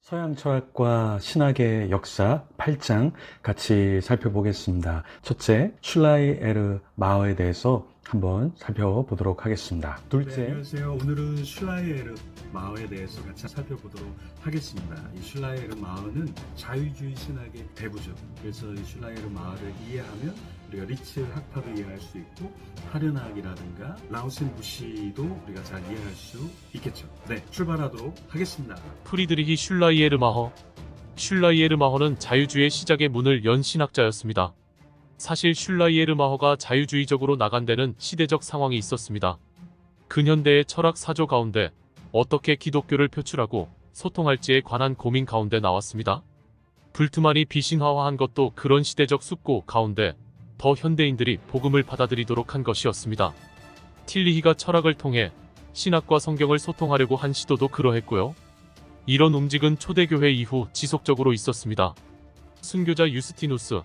서양 철학과 신학의 역사 8장 같이 살펴보겠습니다. 첫째, 슐라이 에르 마어에 대해서 한번 살펴보도록 하겠습니다. 둘째, 안녕하세요. 오늘은 슐라이에르 마어에 대해서 같이 살펴보도록 하겠습니다. 이 슐라이에르 마어는 자유주의 신학의 대부죠. 그래서 이 슐라이에르 마어를 이해하면 우리가 리츠 학파도 이해할 수 있고 하르나학이라든가 라우센 부시도 우리가 잘 이해할 수 있겠죠. 네, 출발하도록 하겠습니다. 프리드리히 슐라이에르마허. 슐라이에르마허는 자유주의의 시작의 문을 연 신학자였습니다. 사실 슐라이에르마허가 자유주의적으로 나간 데는 시대적 상황이 있었습니다. 근현대의 철학 사조 가운데 어떻게 기독교를 표출하고 소통할지에 관한 고민 가운데 나왔습니다. 불트만이 비신화화한 것도 그런 시대적 숙고 가운데 더 현대인들이 복음을 받아들이도록 한 것이었습니다. 틸리히가 철학을 통해 신학과 성경을 소통하려고 한 시도도 그러했고요. 이런 움직은 초대교회 이후 지속적으로 있었습니다. 순교자 유스티누스,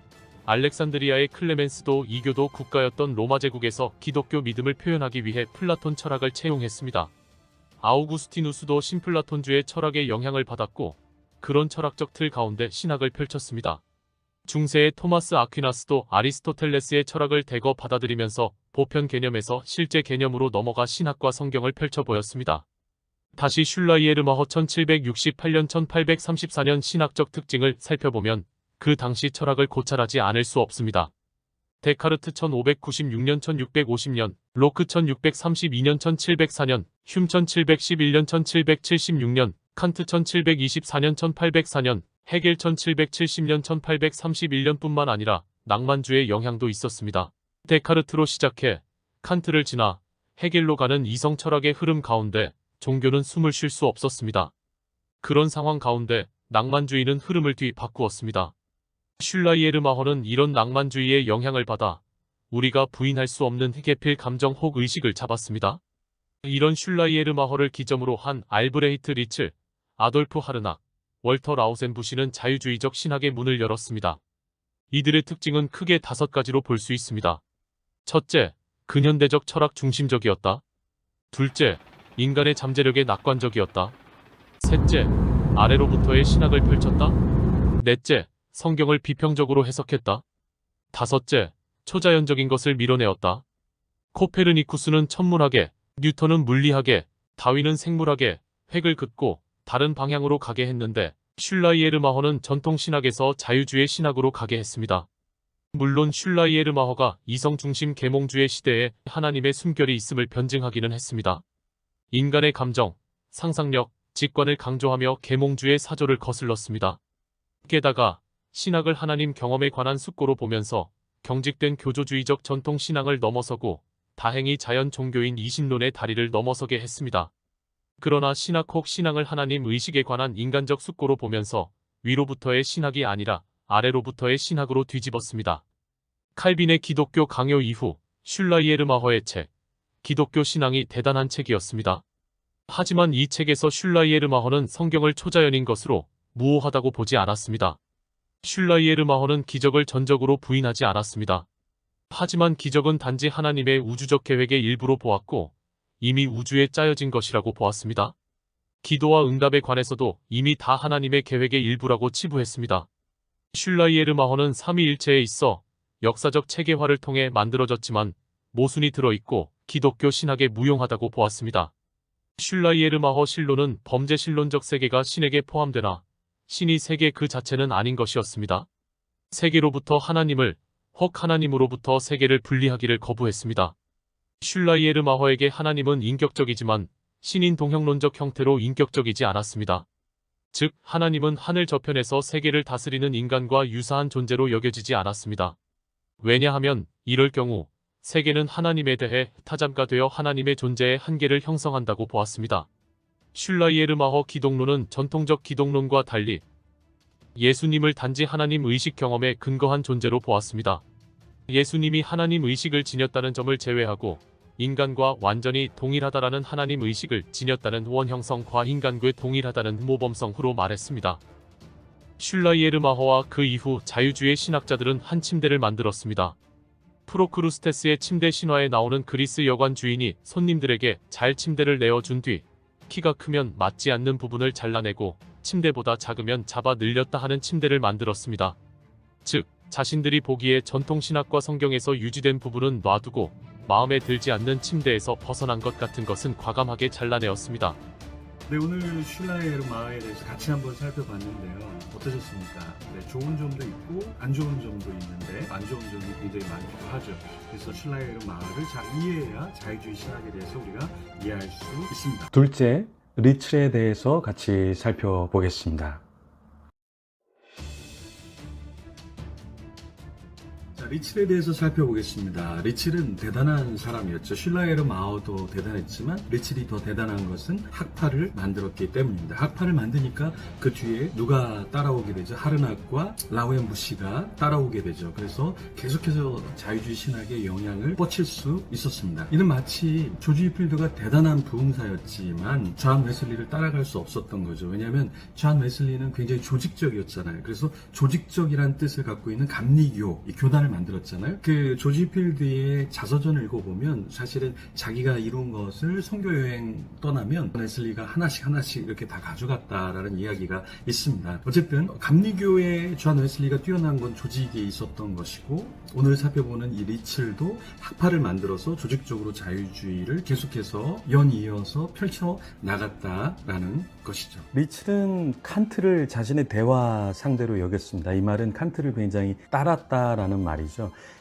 알렉산드리아의 클레멘스도 이교도 국가였던 로마 제국에서 기독교 믿음을 표현하기 위해 플라톤 철학을 채용했습니다. 아우구스티누스도 신플라톤주의 철학에 영향을 받았고 그런 철학적 틀 가운데 신학을 펼쳤습니다. 중세의 토마스 아퀴나스도 아리스토텔레스의 철학을 대거 받아들이면서 보편 개념에서 실제 개념으로 넘어가 신학과 성경을 펼쳐 보였습니다. 다시 슐라이에르마허 1768년-1834년 신학적 특징을 살펴보면 그 당시 철학을 고찰하지 않을 수 없습니다. 데카르트 1596년-1650년, 로크 1632년-1704년, 흉 1711년-1776년, 칸트 1724년-1804년, 헤겔 1770년-1831년뿐만 아니라 낭만주의 영향도 있었습니다. 데카르트로 시작해 칸트를 지나 헤겔로 가는 이성 철학의 흐름 가운데 종교는 숨을 쉴 수 없었습니다. 그런 상황 가운데 낭만주의는 흐름을 뒤바꾸었습니다. 슐라이에르마허는 이런 낭만주의의 영향을 받아 우리가 부인할 수 없는 헤게필 감정 혹 의식을 잡았습니다. 이런 슐라이에르마허를 기점으로 한 알브레히트 리츠, 아돌프 하르낙, 월터 라우센부시는 자유주의적 신학의 문을 열었습니다. 이들의 특징은 크게 5가지로 볼 수 있습니다. 첫째, 근현대적 철학 중심적이었다. 둘째, 인간의 잠재력에 낙관적이었다. 셋째, 아래로부터의 신학을 펼쳤다. 넷째, 성경을 비평적으로 해석했다. 다섯째, 초자연적인 것을 밀어내었다. 코페르니쿠스는 천문학에, 뉴턴은 물리학에, 다윈은 생물학에 획을 긋고 다른 방향으로 가게 했는데 슐라이에르마허는 전통신학에서 자유주의 신학으로 가게 했습니다. 물론 슐라이에르마허가 이성중심 계몽주의 시대에 하나님의 숨결이 있음을 변증하기는 했습니다. 인간의 감정, 상상력, 직관을 강조하며 계몽주의 사조를 거슬렀습니다. 게다가 신학을 하나님 경험에 관한 숙고로 보면서 경직된 교조주의적 전통신앙을 넘어서고 다행히 자연 종교인 이신론의 다리를 넘어서게 했습니다. 그러나 신학 혹 신앙을 하나님 의식에 관한 인간적 숙고로 보면서 위로부터의 신학이 아니라 아래로부터의 신학으로 뒤집었습니다. 칼빈의 기독교 강요 이후 슐라이에르마허의 책, 기독교 신앙이 대단한 책이었습니다. 하지만 이 책에서 슐라이에르마허는 성경을 초자연인 것으로 무오하다고 보지 않았습니다. 슐라이에르마허는 기적을 전적으로 부인하지 않았습니다. 하지만 기적은 단지 하나님의 우주적 계획의 일부로 보았고 이미 우주에 짜여진 것이라고 보았습니다. 기도와 응답에 관해서도 이미 다 하나님의 계획의 일부라고 치부했습니다. 슐라이에르마허는 삼위일체에 있어 역사적 체계화를 통해 만들어졌지만 모순이 들어있고 기독교 신학에 무용하다고 보았습니다. 슐라이에르마허 신론은 범죄 신론적 세계가 신에게 포함되나 신이 세계 그 자체는 아닌 것이었습니다. 세계로부터 하나님을 혹 하나님으로부터 세계를 분리하기를 거부했습니다. 슐라이에르마허에게 하나님은 인격적이지만 신인 동형론적 형태로 인격적이지 않았습니다. 즉 하나님은 하늘 저편에서 세계를 다스리는 인간과 유사한 존재로 여겨지지 않았습니다. 왜냐하면 이럴 경우 세계는 하나님에 대해 타잠가 되어 하나님의 존재의 한계를 형성한다고 보았습니다. 슐라이에르마허 기독론은 전통적 기독론과 달리 예수님을 단지 하나님 의식 경험에 근거한 존재로 보았습니다. 예수님이 하나님 의식을 지녔다는 점을 제외하고 인간과 완전히 동일하다라는 하나님 의식을 지녔다는 원형성과 인간과 동일하다는 모범성으로 말했습니다. 슐라이에르마허와 그 이후 자유주의 신학자들은 한 침대를 만들었습니다. 프로크루스테스의 침대 신화에 나오는 그리스 여관 주인이 손님들에게 잘 침대를 내어준 뒤 키가 크면 맞지 않는 부분을 잘라내고 침대보다 작으면 잡아 늘렸다 하는 침대를 만들었습니다. 즉, 자신들이 보기에 전통신학과 성경에서 유지된 부분은 놔두고 마음에 들지 않는 침대에서 벗어난 것 같은 것은 과감하게 잘라내었습니다. 네, 오늘 슐라이에르 마을에 대해서 같이 한번 살펴봤는데요. 어떠셨습니까? 네, 좋은 점도 있고 안 좋은 점도 있는데 안 좋은 점이 굉장히 많기도 하죠. 그래서 슐라이에르 마을을 잘 이해해야 자유주의 신학에 대해서 우리가 이해할 수 있습니다. 둘째, 리첼에 대해서 같이 살펴보겠습니다. 자, 리첼에 대해서 살펴보겠습니다. 리첼은 대단한 사람이었죠. 슐라이에르 마어도 대단했지만 리첼이 더 대단한 것은 학파를 만들었기 때문입니다. 학파를 만드니까 그 뒤에 누가 따라오게 되죠? 하르낙과 라우엠부시가 따라오게 되죠. 그래서 계속해서 자유주의 신학에 영향을 뻗칠 수 있었습니다. 이는 마치 조지 휘필드가 대단한 부흥사였지만 존 웨슬리를 따라갈 수 없었던 거죠. 왜냐하면 존 웨슬리는 굉장히 조직적이었잖아요. 그래서 조직적이란 뜻을 갖고 있는 감리교, 이 교단을 만들었잖아요. 그 조지 필드의 자서전을 읽어보면 사실은 자기가 이룬 것을 선교여행 떠나면 웨슬리가 하나씩 이렇게 다 가져갔다라는 이야기가 있습니다. 어쨌든 감리교의 존 웨슬리가 뛰어난 건 조직에 있었던 것이고, 오늘 살펴보는 이 리첼도 학파를 만들어서 조직적으로 자유주의를 계속해서 연이어서 펼쳐 나갔다라는 것이죠. 리첼은 칸트를 자신의 대화 상대로 여겼습니다. 이 말은 칸트를 굉장히 따랐다라는 말이죠.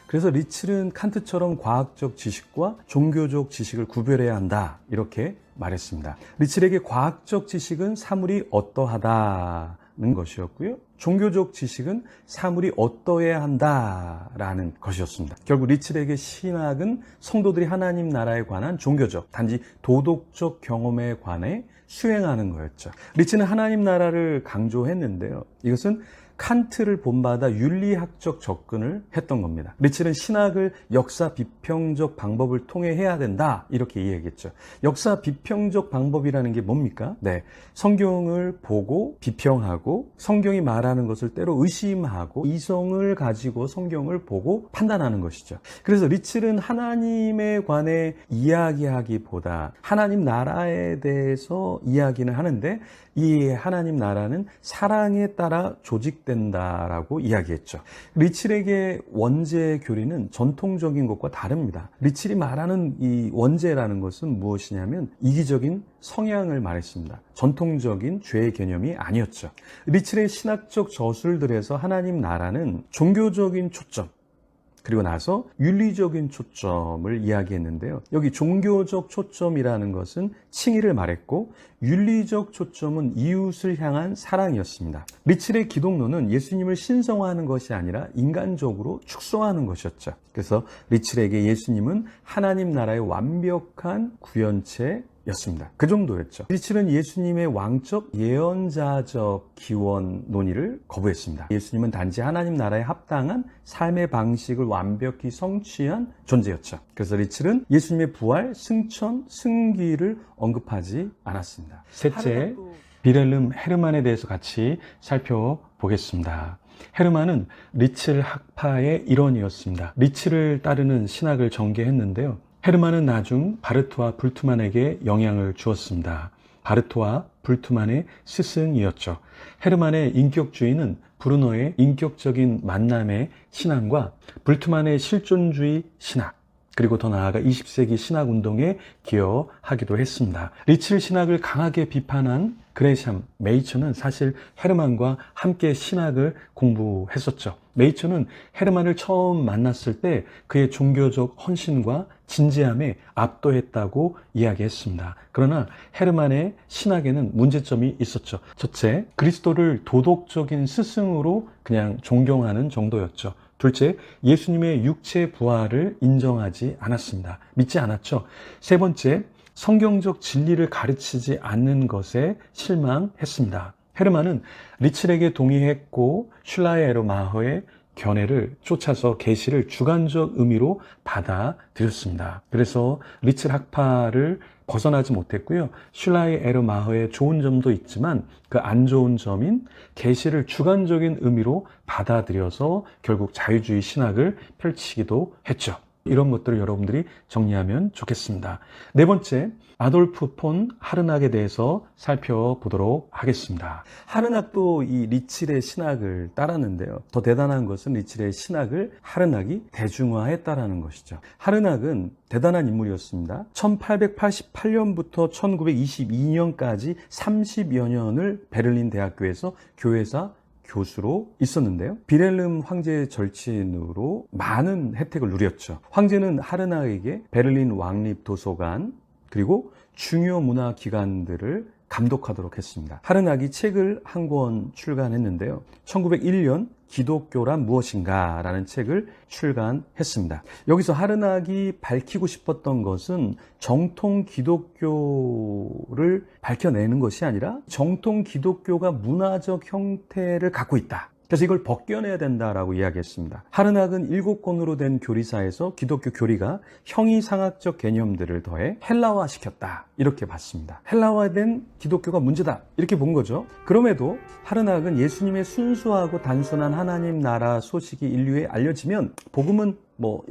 그래서 리첼은 칸트처럼 과학적 지식과 종교적 지식을 구별해야 한다, 이렇게 말했습니다. 리첼에게 과학적 지식은 사물이 어떠하다는 것이었고요, 종교적 지식은 사물이 어떠해야 한다라는 것이었습니다. 결국 리첼에게 신학은 성도들이 하나님 나라에 관한 종교적, 단지 도덕적 경험에 관해 수행하는 거였죠. 리첼은 하나님 나라를 강조했는데요, 이것은 칸트를 본받아 윤리학적 접근을 했던 겁니다. 리첼은 신학을 역사 비평적 방법을 통해 해야 된다, 이렇게 이야기했죠. 역사 비평적 방법이라는 게 뭡니까? 네, 성경을 보고 비평하고 성경이 말하는 것을 때로 의심하고 이성을 가지고 성경을 보고 판단하는 것이죠. 그래서 리첼은 하나님에 관해 이야기하기보다 하나님 나라에 대해서 이야기는 하는데, 이 하나님 나라는 사랑에 따라 조직된다라고 이야기했죠. 리첼에게 원죄 교리는 전통적인 것과 다릅니다. 리첼이 말하는 이 원죄라는 것은 무엇이냐면 이기적인 성향을 말했습니다. 전통적인 죄의 개념이 아니었죠. 리첼의 신학적 저술들에서 하나님 나라는 종교적인 초점, 그리고 나서 윤리적인 초점을 이야기했는데요. 여기 종교적 초점이라는 것은 칭의를 말했고, 윤리적 초점은 이웃을 향한 사랑이었습니다. 리첼의 기독론은 예수님을 신성화하는 것이 아니라 인간적으로 축소하는 것이었죠. 그래서 리첼에게 예수님은 하나님 나라의 완벽한 구현체 였습니다. 그 정도였죠. 리첼은 예수님의 왕적 예언자적 기원 논의를 거부했습니다. 예수님은 단지 하나님 나라에 합당한 삶의 방식을 완벽히 성취한 존재였죠. 그래서 리첼은 예수님의 부활, 승천, 승기를 언급하지 않았습니다. 셋째, 빌헬름 헤르만에 대해서 같이 살펴보겠습니다. 헤르만은 리첼 학파의 일원이었습니다. 리첼을 따르는 신학을 전개했는데요, 헤르만은 나중 바르트와 불트만에게 영향을 주었습니다. 바르트와 불트만의 스승이었죠. 헤르만의 인격주의는 브루너의 인격적인 만남의 신앙과 불트만의 실존주의 신학, 그리고 더 나아가 20세기 신학운동에 기여하기도 했습니다. 리첼 신학을 강하게 비판한 그레샴 메이처는 사실 헤르만과 함께 신학을 공부했었죠. 메이처는 헤르만을 처음 만났을 때 그의 종교적 헌신과 진지함에 압도했다고 이야기했습니다. 그러나 헤르만의 신학에는 문제점이 있었죠. 첫째, 그리스도를 도덕적인 스승으로 그냥 존경하는 정도였죠. 둘째, 예수님의 육체 부활을 인정하지 않았습니다. 믿지 않았죠. 세 번째, 성경적 진리를 가르치지 않는 것에 실망했습니다. 헤르만은 리첼에게 동의했고 슐라이에르 마허의 견해를 쫓아서 계시를 주관적 의미로 받아들였습니다. 그래서 리첼 학파를 벗어나지 못했고요. 슐라이에르 마허의 좋은 점도 있지만 그 안 좋은 점인 계시를 주관적인 의미로 받아들여서 결국 자유주의 신학을 펼치기도 했죠. 이런 것들을 여러분들이 정리하면 좋겠습니다. 네 번째, 아돌프 폰 하르낙에 대해서 살펴보도록 하겠습니다. 하르낙도 이 리칠의 신학을 따랐는데요. 더 대단한 것은 리칠의 신학을 하르낙이 대중화했다라는 것이죠. 하르낙은 대단한 인물이었습니다. 1888년부터 1922년까지 30여 년을 베를린 대학교에서 교회사 교수로 있었는데요. 비렐름 황제의 절친으로 많은 혜택을 누렸죠. 황제는 하르낙에게 베를린 왕립도서관 그리고 중요 문화기관들을 감독하도록 했습니다. 하르낙이 책을 한 권 출간했는데요. 1901년 기독교란 무엇인가 라는 책을 출간했습니다. 여기서 하르낙이 밝히고 싶었던 것은 정통 기독교를 밝혀내는 것이 아니라 정통 기독교가 문화적 형태를 갖고 있다. 그래서 이걸 벗겨내야 된다라고 이야기했습니다. 하르낙은 7권으로 된 교리사에서 기독교 교리가 형이상학적 개념들을 더해 헬라화시켰다. 이렇게 봤습니다. 헬라화된 기독교가 문제다. 이렇게 본 거죠. 그럼에도 하르낙은 예수님의 순수하고 단순한 하나님 나라 소식이 인류에 알려지면 복음은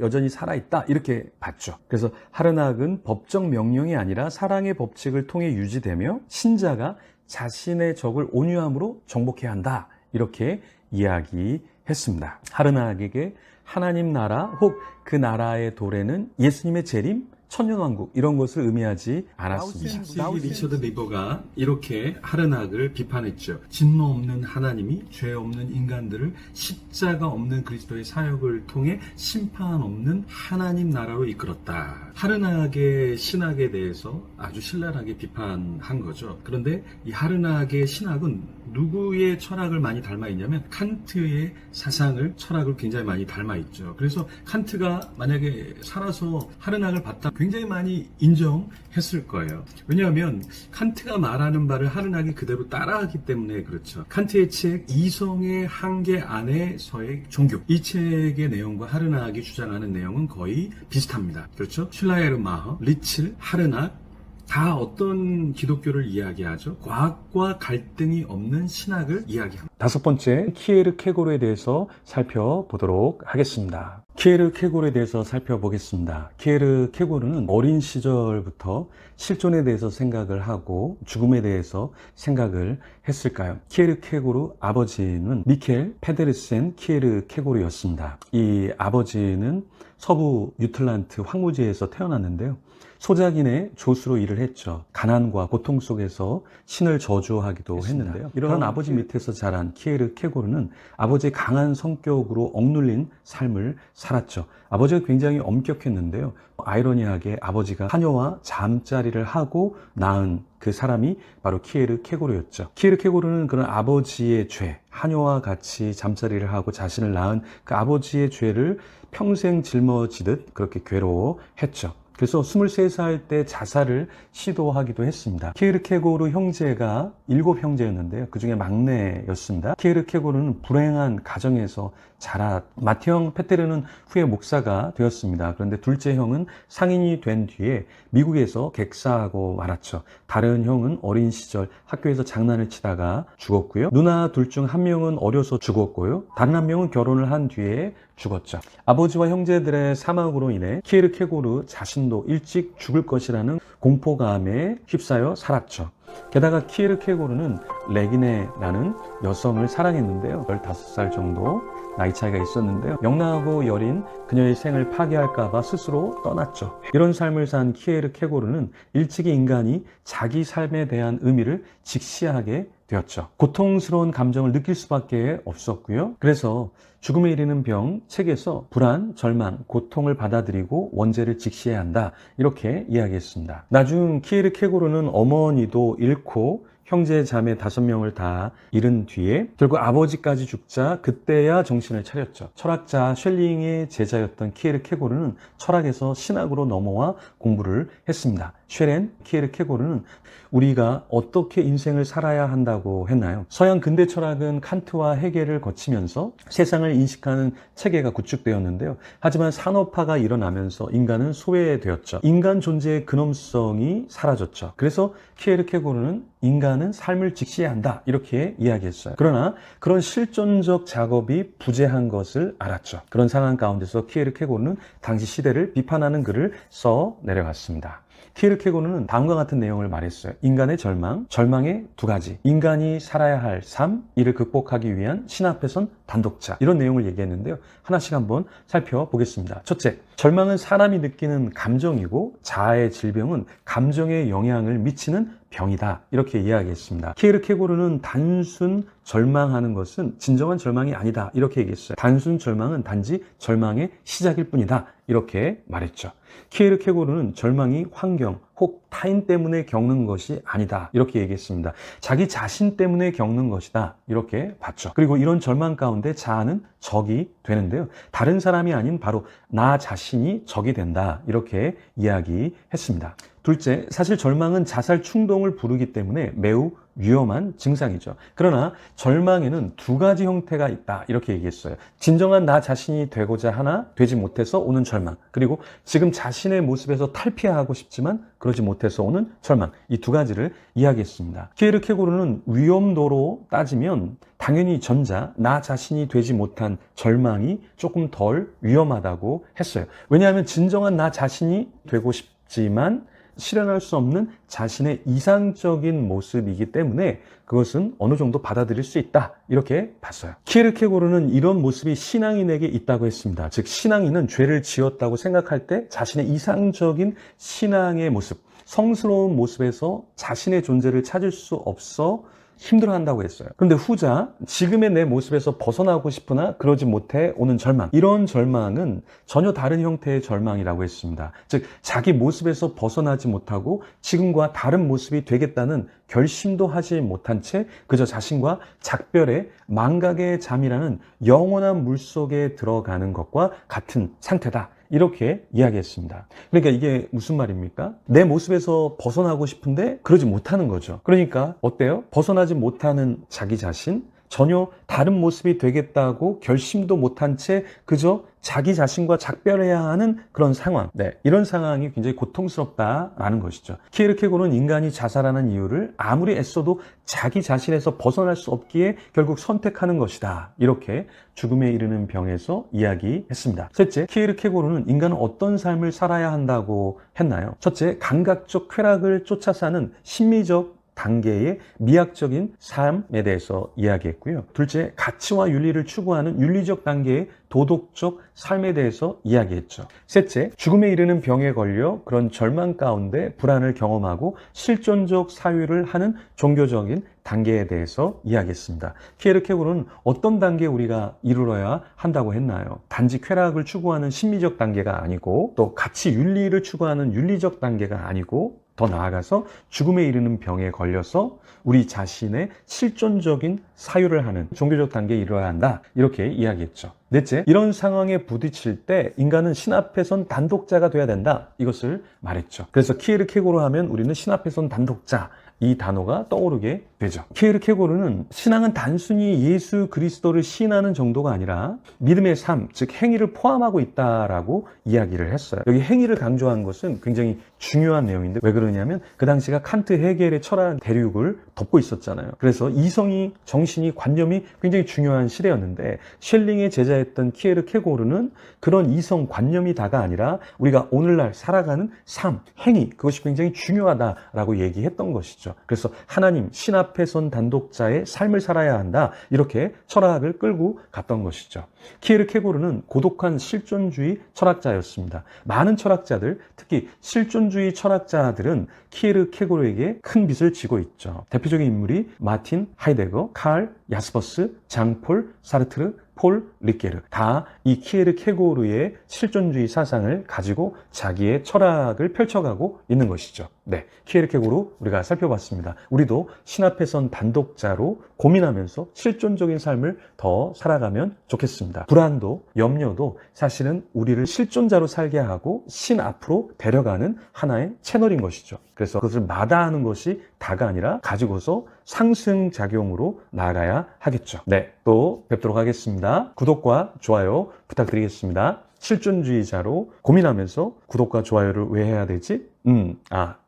여전히 살아있다. 이렇게 봤죠. 그래서 하르낙은 법적 명령이 아니라 사랑의 법칙을 통해 유지되며 신자가 자신의 적을 온유함으로 정복해야 한다. 이렇게 이야기했습니다. 하르낙에게 하나님 나라 혹 그 나라의 도래는 예수님의 재림, 천년왕국 이런 것을 의미하지 않았습니다. 리처드 리버가 이렇게 하르낙을 비판했죠. 진노 없는 하나님이 죄 없는 인간들을 십자가 없는 그리스도의 사역을 통해 심판 없는 하나님 나라로 이끌었다. 하르낙의 신학에 대해서 아주 신랄하게 비판한 거죠. 그런데 이 하르낙의 신학은 누구의 철학을 많이 닮아 있냐면 칸트의 사상을, 철학을 굉장히 많이 닮아 있죠. 그래서 칸트가 만약에 살아서 하르낙을 봤다 굉장히 많이 인정했을 거예요. 왜냐하면 칸트가 말하는 바를 하르낙이 그대로 따라하기 때문에 그렇죠. 칸트의 책 이성의 한계 안에서의 종교, 이 책의 내용과 하르낙이 주장하는 내용은 거의 비슷합니다. 그렇죠? 슐라예르 마허, 리칠, 하르낙 다 어떤 기독교를 이야기하죠? 과학과 갈등이 없는 신학을 이야기합니다. 다섯 번째, 키에르케고르에 대해서 살펴보도록 하겠습니다. 키에르케고르에 대해서 살펴보겠습니다. 키에르케고르는 어린 시절부터 실존에 대해서 생각을 하고 죽음에 대해서 생각을 했을까요? 키에르케고르 아버지는 미켈 페데르센 키에르케고르였습니다. 이 아버지는 서부 유틀란트 황무지에서 태어났는데요. 소작인의 조수로 일을 했죠. 가난과 고통 속에서 신을 저주하기도 했는데요. 이런 아버지 밑에서 자란 키에르케고르는 아버지의 강한 성격으로 억눌린 삶을 살았죠. 아버지가 굉장히 엄격했는데요. 아이러니하게 아버지가 하녀와 잠자리를 하고 낳은 그 사람이 바로 키에르케고르였죠. 키에르케고르는 그런 아버지의 죄, 하녀와 같이 잠자리를 하고 자신을 낳은 그 아버지의 죄를 평생 짊어지듯 그렇게 괴로워했죠. 그래서 23살 때 자살을 시도하기도 했습니다. 키에르케고르 형제가 7형제였는데요. 그 중에 막내였습니다. 키에르케고르는 불행한 가정에서 자라 맏형 페테르는 후에 목사가 되었습니다. 그런데 둘째 형은 상인이 된 뒤에 미국에서 객사하고 말았죠. 다른 형은 어린 시절 학교에서 장난을 치다가 죽었고요. 누나 둘 중 한 명은 어려서 죽었고요. 다른 한 명은 결혼을 한 뒤에 죽었죠. 아버지와 형제들의 사망으로 인해 키에르케고르 자신도 일찍 죽을 것이라는 공포감에 휩싸여 살았죠. 게다가 키에르케고르는 레기네라는 여성을 사랑했는데요. 15살 정도 나이 차이가 있었는데요. 영락하고 여린 그녀의 생을 파괴할까봐 스스로 떠났죠. 이런 삶을 산 키에르케고르는 일찍이 인간이 자기 삶에 대한 의미를 직시하게 되었죠. 고통스러운 감정을 느낄 수밖에 없었고요. 그래서 죽음에 이르는 병 책에서 불안, 절망, 고통을 받아들이고 원죄를 직시해야 한다. 이렇게 이야기했습니다. 나중 키에르케고르는 어머니도 잃고 형제 자매 5명을 다 잃은 뒤에 결국 아버지까지 죽자 그때야 정신을 차렸죠. 철학자 쉘링의 제자였던 키에르케고르는 철학에서 신학으로 넘어와 공부를 했습니다. 쉐렌 키에르케고르는 우리가 어떻게 인생을 살아야 한다고 했나요? 서양 근대 철학은 칸트와 헤겔을 거치면서 세상을 인식하는 체계가 구축되었는데요. 하지만 산업화가 일어나면서 인간은 소외되었죠. 인간 존재의 근엄성이 사라졌죠. 그래서 키에르케고르는 인간은 삶을 직시해야 한다 이렇게 이야기했어요. 그러나 그런 실존적 작업이 부재한 것을 알았죠. 그런 상황 가운데서 키에르케고르는 당시 시대를 비판하는 글을 써 내려갔습니다. 키에르케고르는 다음과 같은 내용을 말했어요. 인간의 절망, 절망의 두 가지. 인간이 살아야 할 삶, 이를 극복하기 위한 신 앞에선 단독자. 이런 내용을 얘기했는데요. 하나씩 한번 살펴보겠습니다. 첫째, 절망은 사람이 느끼는 감정이고 자아의 질병은 감정에 영향을 미치는 병이다. 이렇게 이야기했습니다. 키에르케고르는 단순 절망하는 것은 진정한 절망이 아니다. 이렇게 얘기했어요. 단순 절망은 단지 절망의 시작일 뿐이다. 이렇게 말했죠. 키에르케고르는 절망이 환경 혹 타인 때문에 겪는 것이 아니다. 이렇게 얘기했습니다. 자기 자신 때문에 겪는 것이다. 이렇게 봤죠. 그리고 이런 절망 가운데 자아는 적이 되는데요. 다른 사람이 아닌 바로 나 자신이 적이 된다. 이렇게 이야기했습니다. 둘째, 사실 절망은 자살 충동을 부르기 때문에 매우 위험한 증상이죠. 그러나 절망에는 두 가지 형태가 있다. 이렇게 얘기했어요. 진정한 나 자신이 되고자 하나 되지 못해서 오는 절망. 그리고 지금 자신의 모습에서 탈피하고 싶지만 그러지 못해서 오는 절망. 이 두 가지를 이야기했습니다. 키에르케고르는 위험도로 따지면 당연히 전자, 나 자신이 되지 못한 절망이 조금 덜 위험하다고 했어요. 왜냐하면 진정한 나 자신이 되고 싶지만 실현할 수 없는 자신의 이상적인 모습이기 때문에 그것은 어느 정도 받아들일 수 있다. 이렇게 봤어요. 키에르케고르는 이런 모습이 신앙인에게 있다고 했습니다. 즉 신앙인은 죄를 지었다고 생각할 때 자신의 이상적인 신앙의 모습, 성스러운 모습에서 자신의 존재를 찾을 수 없어 힘들어한다고 했어요. 그런데 후자, 지금의 내 모습에서 벗어나고 싶으나 그러지 못해 오는 절망. 이런 절망은 전혀 다른 형태의 절망이라고 했습니다. 즉 자기 모습에서 벗어나지 못하고 지금과 다른 모습이 되겠다는 결심도 하지 못한 채 그저 자신과 작별의 망각의 잠이라는 영원한 물속에 들어가는 것과 같은 상태다. 이렇게 이야기했습니다. 그러니까 이게 무슨 말입니까? 내 모습에서 벗어나고 싶은데 그러지 못하는 거죠. 그러니까 어때요? 벗어나지 못하는 자기 자신, 전혀 다른 모습이 되겠다고 결심도 못한 채 그저 자기 자신과 작별해야 하는 그런 상황. 네, 이런 상황이 굉장히 고통스럽다라는 것이죠. 키에르케고르는 인간이 자살하는 이유를 아무리 애써도 자기 자신에서 벗어날 수 없기에 결국 선택하는 것이다. 이렇게 죽음에 이르는 병에서 이야기했습니다. 셋째, 키에르케고르는 인간은 어떤 삶을 살아야 한다고 했나요? 첫째, 감각적 쾌락을 쫓아 사는 심미적 단계의 미학적인 삶에 대해서 이야기했고요. 둘째, 가치와 윤리를 추구하는 윤리적 단계의 도덕적 삶에 대해서 이야기했죠. 셋째, 죽음에 이르는 병에 걸려 그런 절망 가운데 불안을 경험하고 실존적 사유를 하는 종교적인 단계에 대해서 이야기했습니다. 키에르케고르는 어떤 단계에 우리가 이르러야 한다고 했나요? 단지 쾌락을 추구하는 심미적 단계가 아니고 또 가치 윤리를 추구하는 윤리적 단계가 아니고 더 나아가서 죽음에 이르는 병에 걸려서 우리 자신의 실존적인 사유를 하는 종교적 단계에 이르러야 한다. 이렇게 이야기했죠. 넷째, 이런 상황에 부딪힐 때 인간은 신 앞에선 단독자가 돼야 된다. 이것을 말했죠. 그래서 키에르케고르 하면 우리는 신 앞에선 단독자. 이 단어가 떠오르게 되죠. 키에르케고르는 신앙은 단순히 예수 그리스도를 시인하는 정도가 아니라 믿음의 삶, 즉 행위를 포함하고 있다라고 이야기를 했어요. 여기 행위를 강조한 것은 굉장히 중요한 내용인데 왜 그러냐면 그 당시가 칸트, 헤겔의 철학 대륙을 덮고 있었잖아요. 그래서 이성이, 정신이, 관념이 굉장히 중요한 시대였는데 셸링의 제자였던 키에르케고르는 그런 이성, 관념이 다가 아니라 우리가 오늘날 살아가는 삶, 행위, 그것이 굉장히 중요하다라고 얘기했던 것이죠. 그래서 하나님, 신 앞에 선 단독자의 삶을 살아야 한다. 이렇게 철학을 끌고 갔던 것이죠. 키에르케고르는 고독한 실존주의 철학자였습니다. 많은 철학자들, 특히 실존주의 철학자들은 키에르케고르에게 큰 빚을 지고 있죠. 대표적인 인물이 마틴 하이데거, 칼 야스퍼스, 장폴, 사르트르, 폴, 리케르 다 이 키에르케고르의 실존주의 사상을 가지고 자기의 철학을 펼쳐가고 있는 것이죠. 네, 키에르케고르 우리가 살펴봤습니다. 우리도 신 앞에선 단독자로 고민하면서 실존적인 삶을 더 살아가면 좋겠습니다. 불안도, 염려도 사실은 우리를 실존자로 살게 하고 신 앞으로 데려가는 하나의 채널인 것이죠. 그래서 그것을 마다하는 것이 다가 아니라 가지고서 상승작용으로 나아가야 하겠죠. 네, 또 뵙도록 하겠습니다. 구독과 좋아요 부탁드리겠습니다. 실존주의자로 고민하면서 구독과 좋아요를 왜 해야 되지?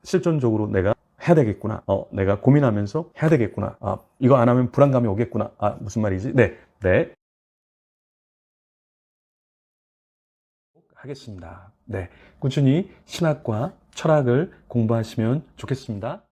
실존적으로 내가 해야 되겠구나. 내가 고민하면서 해야 되겠구나. 이거 안 하면 불안감이 오겠구나. 무슨 말이지? 네. 하겠습니다. 네. 꾸준히 신학과 철학을 공부하시면 좋겠습니다.